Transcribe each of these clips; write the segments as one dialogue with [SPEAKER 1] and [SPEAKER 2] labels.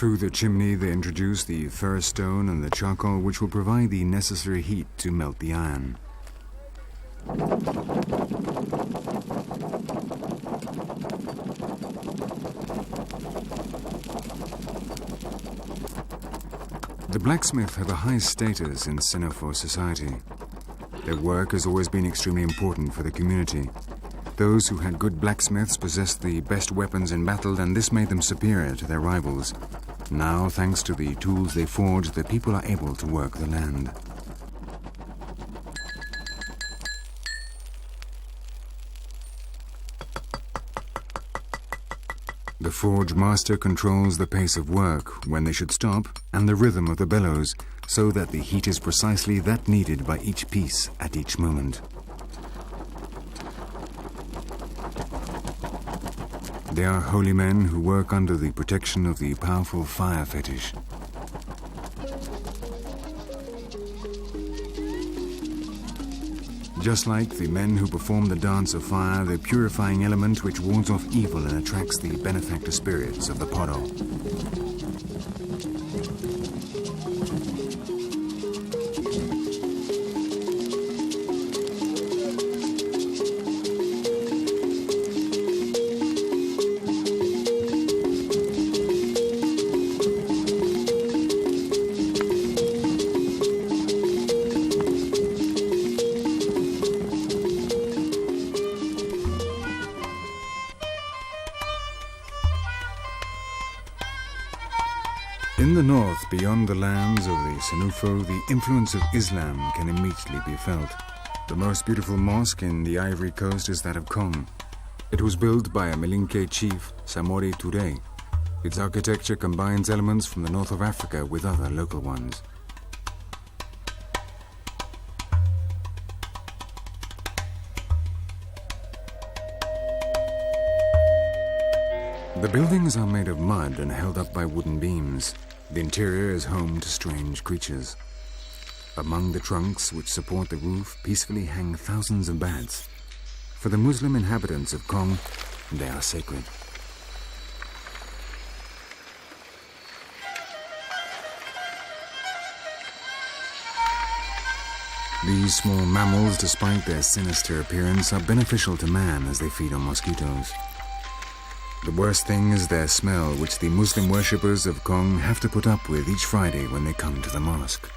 [SPEAKER 1] Through the chimney they introduce the ferrous stone and the charcoal, which will provide the necessary heat to melt the iron. The blacksmith have a high status in Senufo society. Their work has always been extremely important for the community. Those who had good blacksmiths possessed the best weapons in battle, and this made them superior to their rivals. Now, thanks to the tools they forged, the people are able to work the land. The forge master controls the pace of work, when they should stop, and the rhythm of the bellows, so that the heat is precisely that needed by each piece at each moment. They are holy men who work under the protection of the powerful fire fetish. Just like the men who perform the dance of fire, the purifying element which wards off evil and attracts the benefactor spirits of the Poro. In the north, beyond the lands of the Senufo, the influence of Islam can immediately be felt. The most beautiful mosque in the Ivory Coast is that of Kong. It was built by a Malinke chief, Samori Touré. Its architecture combines elements from the north of Africa with other local ones. The buildings are made of mud and held up by wooden beams. The interior is home to strange creatures. Among the trunks which support the roof peacefully hang thousands of bats. For the Muslim inhabitants of Kong, they are sacred. These small mammals, despite their sinister appearance, are beneficial to man as they feed on mosquitoes. The worst thing is their smell, which the Muslim worshippers of Kong have to put up with each Friday when they come to the mosque.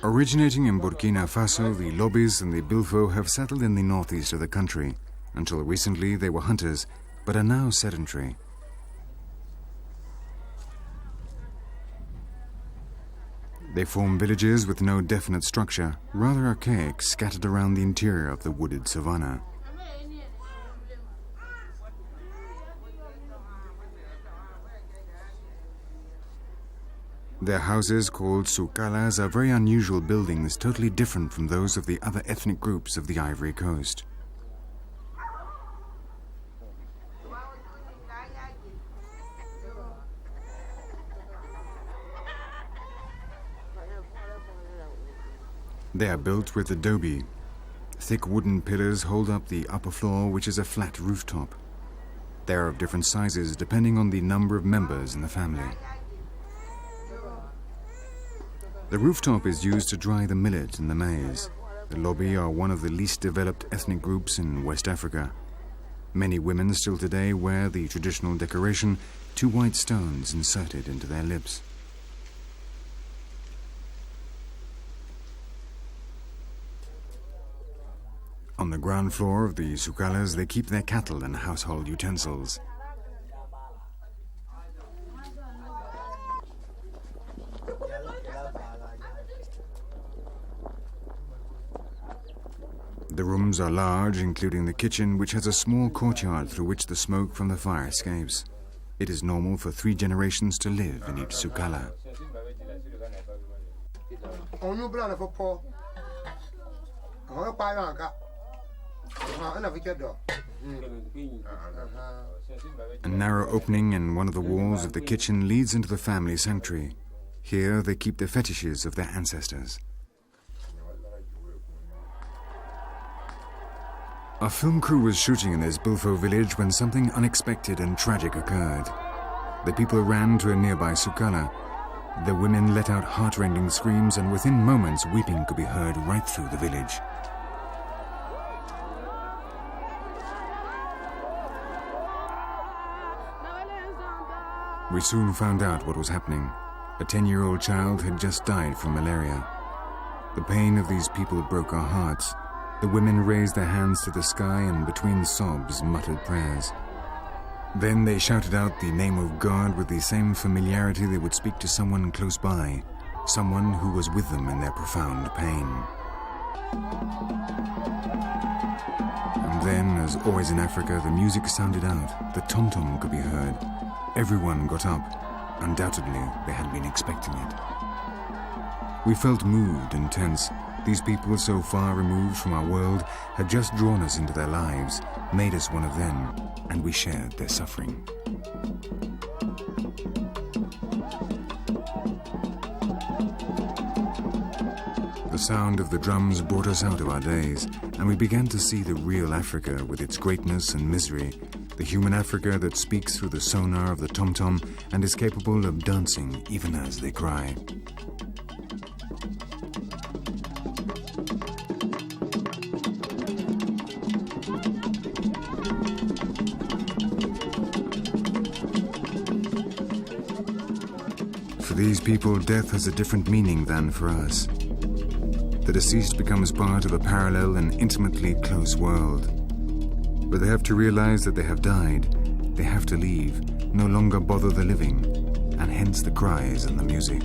[SPEAKER 1] Originating in Burkina Faso, the Lobis and the Bilfo have settled in the northeast of the country. Until recently they were hunters, but are now sedentary. They form villages with no definite structure, rather archaic, scattered around the interior of the wooded savanna. Their houses, called sukalas, are very unusual buildings, totally different from those of the other ethnic groups of the Ivory Coast. They are built with adobe. Thick wooden pillars hold up the upper floor, which is a flat rooftop. They are of different sizes depending on the number of members in the family. The rooftop is used to dry the millet and the maize. The Lobi are one of the least developed ethnic groups in West Africa. Many women still today wear the traditional decoration, 2 white stones inserted into their lips. On the ground floor of the sukalas, they keep their cattle and household utensils. The rooms are large, including the kitchen, which has a small courtyard through which the smoke from the fire escapes. It is normal for 3 generations to live in each sukala. A narrow opening in one of the walls of the kitchen leads into the family sanctuary. Here they keep the fetishes of their ancestors. Our film crew was shooting in this Bilfo village when something unexpected and tragic occurred. The people ran to a nearby sukala. The women let out heart-rending screams, and within moments weeping could be heard right through the village. We soon found out what was happening. A 10-year-old child had just died from malaria. The pain of these people broke our hearts. The women raised their hands to the sky and between sobs muttered prayers. Then they shouted out the name of God with the same familiarity they would speak to someone close by, someone who was with them in their profound pain. And then, as always in Africa, the music sounded out. The tom-tom could be heard. Everyone got up. Undoubtedly, they had been expecting it. We felt moved and tense. These people so far removed from our world had just drawn us into their lives, made us one of them, and we shared their suffering. The sound of the drums brought us out of our days, and we began to see the real Africa with its greatness and misery, the human Africa that speaks through the sonar of the tom-tom and is capable of dancing even as they cry. For these people, death has a different meaning than for us. The deceased becomes part of a parallel and intimately close world. But they have to realize that they have died. They have to leave, no longer bother the living, and hence the cries and the music.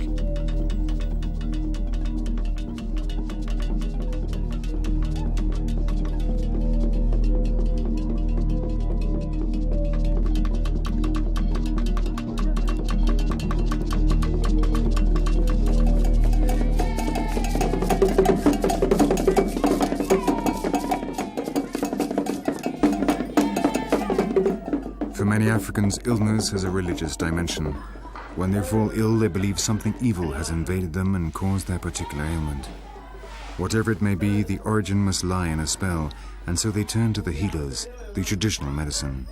[SPEAKER 1] For many Africans, illness has a religious dimension. When they fall ill, they believe something evil has invaded them and caused their particular ailment. Whatever it may be, the origin must lie in a spell, and so they turn to the healers, the traditional medicine.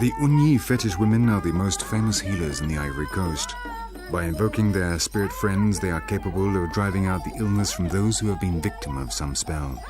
[SPEAKER 1] The Unyi fetish women are the most famous healers in the Ivory Coast. By invoking their spirit friends, they are capable of driving out the illness from those who have been victim of some spell.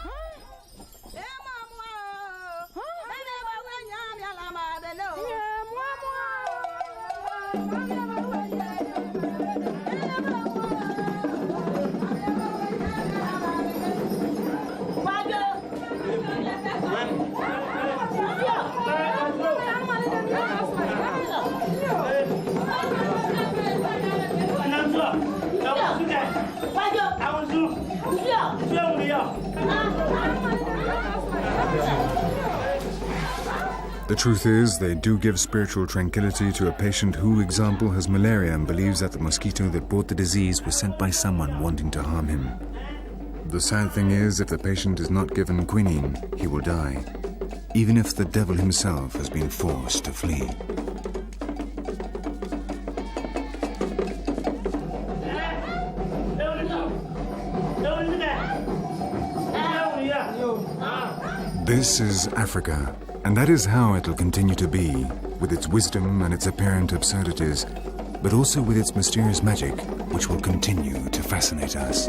[SPEAKER 1] The truth is, they do give spiritual tranquility to a patient who, example, has malaria and believes that the mosquito that brought the disease was sent by someone wanting to harm him. The sad thing is, if the patient is not given quinine, he will die, even if the devil himself has been forced to flee. This is Africa, and that is how it'll continue to be, with its wisdom and its apparent absurdities, but also with its mysterious magic, which will continue to fascinate us.